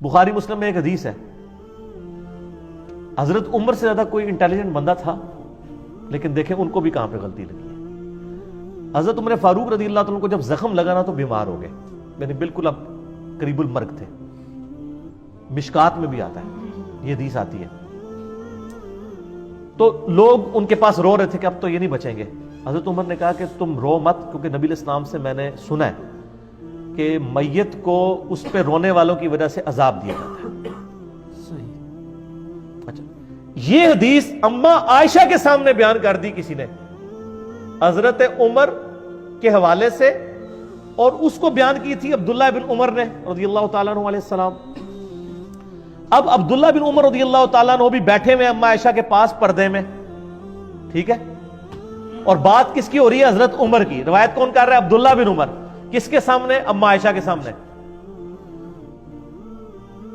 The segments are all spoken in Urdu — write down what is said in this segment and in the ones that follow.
بخاری مسلم میں ایک حدیث ہے، حضرت عمر سے زیادہ کوئی انٹیلیجنٹ بندہ تھا، لیکن دیکھیں ان کو بھی کہاں پہ غلطی لگی ہے۔ حضرت عمر فاروق رضی اللہ عنہ کو جب زخم لگا نا تو بیمار ہو گئے، یعنی بالکل اب قریب المرگ تھے۔ مشکات میں بھی آتا ہے، یہ حدیث آتی ہے۔ تو لوگ ان کے پاس رو رہے تھے کہ اب تو یہ نہیں بچیں گے۔ حضرت عمر نے کہا کہ تم رو مت، کیونکہ نبی علیہ السلام سے میں نے سنا ہے کہ میت کو اس پہ رونے والوں کی وجہ سے عذاب دیا جاتا ہے۔ اچھا، یہ حدیث اما عائشہ کے سامنے بیان کر دی کسی نے حضرت عمر کے حوالے سے، اور اس کو بیان کی تھی عبداللہ بن عمر نے رضی اللہ تعالیٰ عنہ علیہ السلام۔ اب عبداللہ بن عمر رضی اللہ تعالیٰ عنہ بھی بیٹھے ہوئے اما عائشہ کے پاس پردے میں، ٹھیک ہے، اور بات کس کی ہو رہی ہے؟ حضرت عمر کی۔ روایت کون کر رہا ہے؟ عبداللہ بن عمر۔ کس کے سامنے؟ اما عائشہ کے سامنے۔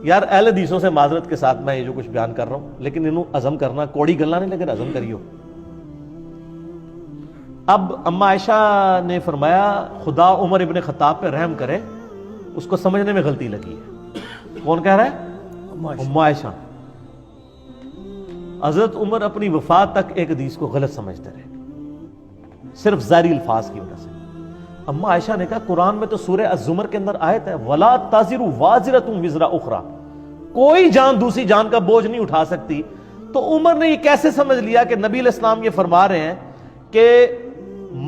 یار اہل حدیثوں سے معذرت کے ساتھ میں یہ جو کچھ بیان کر رہا ہوں، لیکن انہوں عزم کرنا کوڑی گلنا نہیں، لیکن عزم کریو۔ اب اما عائشہ نے فرمایا خدا عمر ابن خطاب پہ رحم کرے، اس کو سمجھنے میں غلطی لگی ہے۔ کون کہہ رہا ہے؟ اما عائشہ۔ حضرت عمر اپنی وفات تک ایک حدیث کو غلط سمجھتے رہے، صرف ظاہری الفاظ کی وجہ سے۔ اما عائشہ نے کہا قرآن میں تو سورہ الزمر کے اندر آیت ہے وَلَا تَزِرُ وَازِرَةٌ وِزْرَ أُخْرَى، کوئی جان دوسری جان کا بوجھ نہیں اٹھا سکتی۔ تو عمر نے یہ کیسے سمجھ لیا کہ نبی علیہ السلام یہ فرما رہے ہیں کہ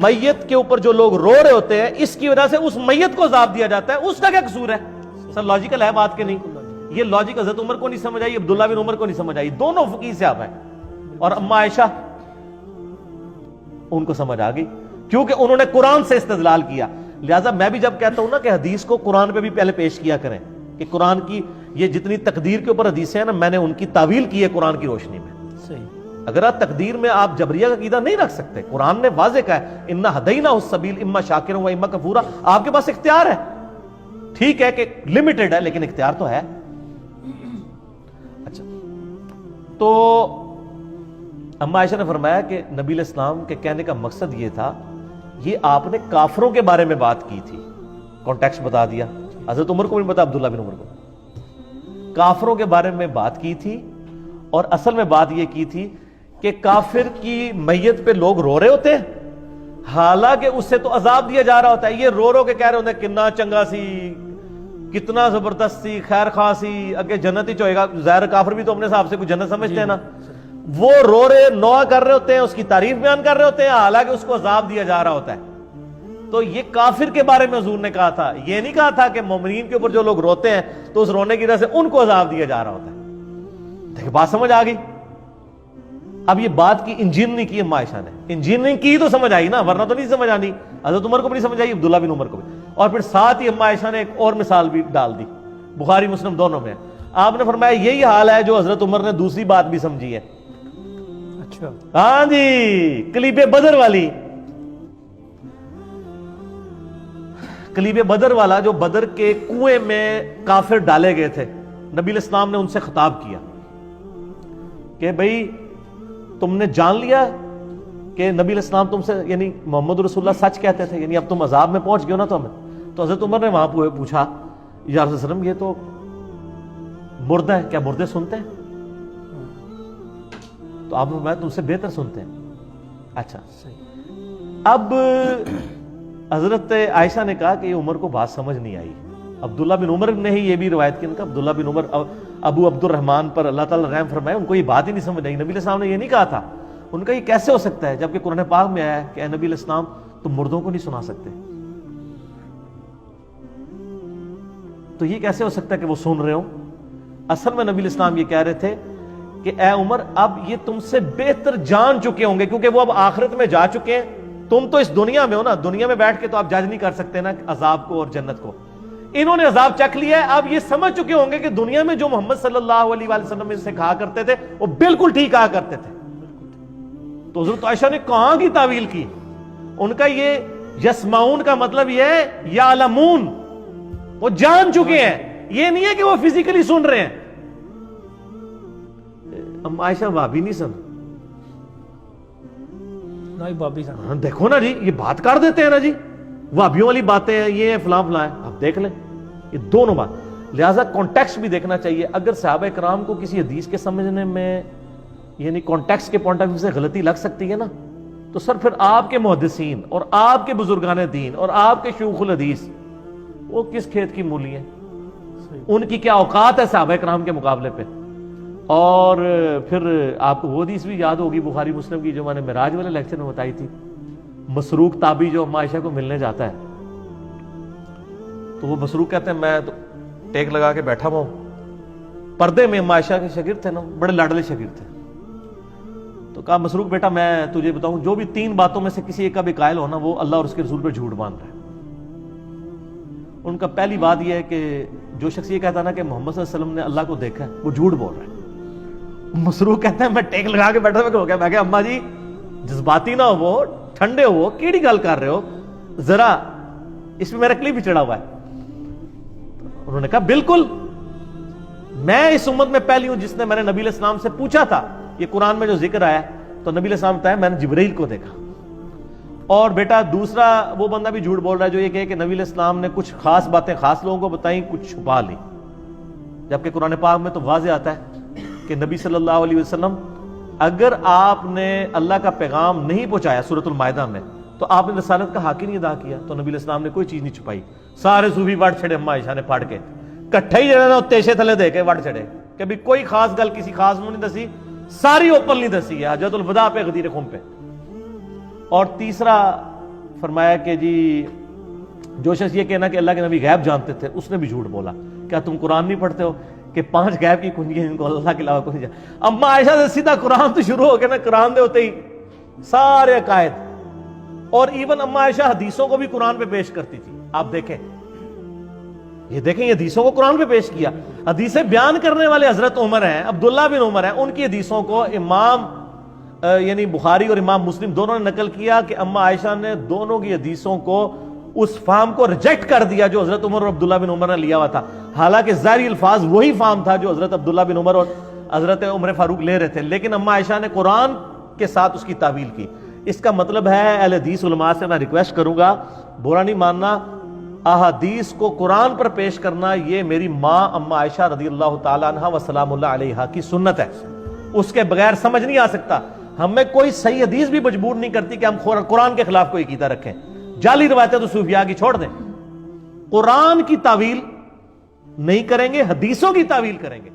میت کے اوپر جو لوگ رو رہے ہوتے ہیں اس کی وجہ سے اس میت کو عذاب دیا جاتا ہے، اس کا کیا قصور ہے؟ سر لاجیکل ہے بات کہ نہیں؟ یہ لاجک حضرت عمر کو نہیں سمجھ آئی، عبداللہ بن عمر کو نہیں سمجھ آئی، دونوں فقیہ صاحب ہیں، اور اما عائشہ ان کو سمجھ آ گئی کیونکہ انہوں نے قرآن سے استدلال کیا۔ لہٰذا میں بھی جب کہتا ہوں نا کہ حدیث کو قرآن پہ بھی پہلے پیش کیا کریں، کہ قرآن کی یہ جتنی تقدیر کے اوپر حدیثیں ہیں نا، میں نے ان کی تعویل کی ہے قرآن کی روشنی میں۔ صحیح، اگر آپ تقدیر میں آپ جبریہ کا عقیدہ نہیں رکھ سکتے، قرآن نے واضح کہا ہے اِنَّا ہَدَيْنَاهُ السَّبِيلَ اِمَّا شَاكِرًا وَإِمَّا كَفُورًا، آپ کے پاس اختیار ہے، ٹھیک ہے کہ لمیٹڈ ہے لیکن اختیار تو ہے۔ اچھا، تو اما عائشہ نے فرمایا کہ نبی علیہ السلام کے کہنے کا مقصد یہ تھا، یہ آپ نے کافروں کے بارے میں بات کی تھی، کانٹیکسٹ بتا دیا، حضرت عمر کو بھی بتا، عبداللہ بن عمر کو، کافروں کے بارے میں بات کی تھی، اور اصل میں بات یہ کی تھی کہ کافر کی میت پہ لوگ رو رہے ہوتے ہیں، حالانکہ اس سے تو عذاب دیا جا رہا ہوتا ہے۔ یہ رو رو کے کہہ رہے ہوتے ہیں کتنا چنگا سی، کتنا زبردست سی، خیر خواہ سی، اگے جنت ہی چوئے گا۔ ظاہر کافر بھی تو اپنے حساب سے کوئی جنت سمجھتے ہیں نا، وہ رو رہے نوح کر رہے ہوتے ہیں، اس کی تعریف بیان کر رہے ہوتے ہیں، حالانکہ اس کو عذاب دیا جا رہا ہوتا ہے۔ تو یہ کافر کے بارے میں حضور نے کہا تھا، یہ نہیں کہا تھا کہ مومنین کے اوپر جو لوگ روتے ہیں تو اس رونے کی وجہ سے ان کو عذاب دیا جا رہا ہوتا ہے۔ دیکھ بات سمجھ آ گئی؟ اب یہ بات کی انجینئرنگ کی اما عائشہ نے، انجینئرنگ کی تو سمجھ آئی نا، ورنہ تو نہیں سمجھ آنی۔ حضرت عمر کو بھی نہیں سمجھ آئی، عبداللہ بن عمر کو بھی، اور پھر ساتھ ہی اما عائشہ نے ایک اور مثال بھی ڈال دی، بخاری مسلم دونوں میں۔ آپ نے فرمایا یہی حال ہے جو حضرت عمر نے دوسری بات بھی سمجھی ہے۔ اچھا، ہاں جی، کلیب بدر والی، کلیب بدر والا، جو بدر کے کنویں میں کافر ڈالے گئے تھے، نبی علیہ السلام نے ان سے خطاب کیا کہ بھئی تم نے جان لیا کہ نبی علیہ السلام تم سے، یعنی محمد رسول اللہ سچ کہتے تھے، یعنی اب تم عذاب میں پہنچ گئے ہو نا تو ہمیں۔ تو حضرت عمر نے وہاں پوچھا یا رسول اللہ علیہ وسلم یہ تو مردہ ہے، کیا مردے سنتے ہیں؟ تو آپ نے فرمایا تم سے بہتر سنتے ہیں۔ اچھا، اب حضرت عائشہ نے کہا کہ یہ عمر کو بات سمجھ نہیں آئی۔ عبداللہ بن عمر نے ہی یہ بھی روایت کی، عبداللہ بن عمر ابو عبد الرحمن پر اللہ تعالیٰ رحم فرمائے، ان کو یہ بات ہی نہیں سمجھ آئی۔ نبی علیہ السلام نے یہ نہیں کہا تھا، ان کا یہ کیسے ہو سکتا ہے جبکہ قرآن پاک میں آیا ہے کہ اے نبی علیہ السلام تم مردوں کو نہیں سنا سکتے، تو یہ کیسے ہو سکتا ہے کہ وہ سن رہے ہوں؟ اصل میں نبی علیہ السلام یہ کہہ رہے تھے کہ اے عمر اب یہ تم سے بہتر جان چکے ہوں گے، کیونکہ وہ اب آخرت میں جا چکے ہیں، تم تو اس دنیا میں ہو نا، دنیا میں بیٹھ کے تو آپ جج نہیں کر سکتے نا عذاب کو اور جنت کو۔ انہوں نے عذاب چکھ لیا ہے، اب یہ سمجھ چکے ہوں گے کہ دنیا میں جو محمد صلی اللہ علیہ وآلہ وسلم سے کہا کرتے تھے وہ بالکل ٹھیک کہا کرتے تھے۔ تو حضرت عائشہ نے کہاں کی تعویل کی؟ ان کا یہ یسمعون کا مطلب یہ ہے یعلمون، وہ جان چکے ہیں، یہ نہیں ہے کہ وہ فزیکلی سن رہے ہیں۔ ام عائشہ بھابی نہیں سن، دیکھو نا جی، یہ بات کر دیتے ہیں نا جی، وہابیوں والی باتیں ہیں، یہ فلاں فلاں ہے، آپ دیکھ لیں یہ دونوں بات۔ لہٰذا کانٹیکسٹ بھی دیکھنا چاہیے. اگر صحابہ کرام کو کسی حدیث کے سمجھنے میں یعنی کانٹیکسٹ کے پوائنٹ آف ویو سے غلطی لگ سکتی ہے نا, تو سر پھر آپ کے محدثین اور آپ کے بزرگان دین اور آپ کے شیوخ الحدیث وہ کس کھیت کی مولی ہیں؟ ان کی کیا اوقات ہے صحابہ کرام کے مقابلے پہ؟ اور پھر آپ کو وہ حدیث بھی یاد ہوگی بخاری مسلم کی جو میں نے معراج والے لیکچر میں بتائی تھی, مسروق تابعی جو اما عائشہ کو ملنے جاتا ہے تو وہ مسروق کہتے ہیں میں تو ٹیک لگا کے بیٹھا ہوا ہوں, پردے میں اما عائشہ کے شاگرد تھے نا, بڑے لاڈلے شاگرد تھے. تو کہا مسروق بیٹا میں تجھے بتاؤں, جو بھی 3 باتوں میں سے کسی ایک کا بھی قائل ہونا وہ اللہ اور اس کے رسول پہ جھوٹ باندھ رہا ہے. ان کا پہلی بات یہ ہے کہ جو شخص یہ کہتا نا کہ محمد صلی اللہ علیہ وسلم نے اللہ کو دیکھا ہے وہ جھوٹ بول رہا ہے. مسروق کہتے ہیں میں ٹیک لگا کے بیٹھا ہو گیا, میں کہا اماں جی جذباتی نہ ہو, ٹھنڈے ہو, کیڑی گل کر رہے ہو, ذرا اس میں میرا کلپ بھی چڑھا ہوا ہے. انہوں نے کہا بالکل میں اس امت میں پہلی ہوں جس نے میں نے نبی علیہ السلام سے پوچھا تھا یہ قرآن میں جو ذکر آیا تو نبی علیہ السلام بتایا میں نے جبرائیل کو دیکھا. اور بیٹا دوسرا وہ بندہ بھی جھوٹ بول رہا ہے جو یہ کہے کہ نبی علیہ السلام نے کچھ خاص باتیں خاص لوگوں کو بتائیں, کچھ چھپا لی, جبکہ قرآن پاک میں تو واضح آتا ہے کہ نبی صلی اللہ علیہ وسلم اگر آپ نے اللہ کا پیغام نہیں پہنچایا سورۃ المائدہ میں تو آپ نے رسالت کا حق ہی نہیں ادا کیا. تو نبی علیہ السلام نے کوئی چیز نہیں چھپائی. سارے صوفی وڑ چھڑے اما عائشہ نے پڑھ کے کٹھے ہی جڑے نا تیشے تھلے دے کے وڑ چھڑے کہ بھی کوئی خاص گل کسی خاص منہ نہیں دسی, ساری اوپن نہیں دسی ہے حجۃ الوداع پہ غدیر خم پہ. اور تیسرا فرمایا کہ جی جو شخص یہ کہنا کہ اللہ کے نبی غیب جانتے تھے اس نے بھی جھوٹ بولا. کیا تم قرآن نہیں پڑھتے ہو کہ 5 غیب کی کنجیاں ان کو اللہ کے علاوہ کوئی نہیں جانتا. اما عائشہ سے سیدھا قرآن تو شروع ہو گیا نا, قرآن دے ہوتے ہی سارے عقائد. اور ایون اما عائشہ حدیثوں کو بھی قرآن پہ پیش کرتی تھی. آپ دیکھیں یہ دیکھیں یہ حدیثوں کو قرآن پہ پیش کیا. حدیثیں بیان کرنے والے حضرت عمر ہیں, عبداللہ بن عمر ہیں, ان کی حدیثوں کو امام یعنی بخاری اور امام مسلم دونوں نے نقل کیا کہ اما عائشہ نے دونوں کی حدیثوں کو اس فہم کو ریجیکٹ کر دیا جو حضرت عمر اور عبداللہ بن عمر نے لیا ہوا تھا. حالانکہ ظاہری الفاظ وہی فہم تھا جو حضرت عبداللہ بن عمر اور حضرت عمر فاروق لے رہے تھے, لیکن اما عائشہ نے قرآن کے ساتھ اس کی تعویل کی. اس کا مطلب ہے اہل حدیث علماء سے میں ریکویسٹ کروں گا, برا نہیں ماننا, احادیث کو قرآن پر پیش کرنا یہ میری ماں اما عائشہ رضی اللہ تعالیٰ عنہ و سلام اللہ علیہا کی سنت ہے. اس کے بغیر سمجھ نہیں آ سکتا. ہمیں کوئی صحیح حدیث بھی مجبور نہیں کرتی کہ ہم قرآن کے خلاف کوئی عقیدہ رکھیں. جعلی روایتیں تو صوفیاء کی چھوڑ دیں, قرآن کی تعویل نہیں کریں گے, حدیثوں کی تعویل کریں گے.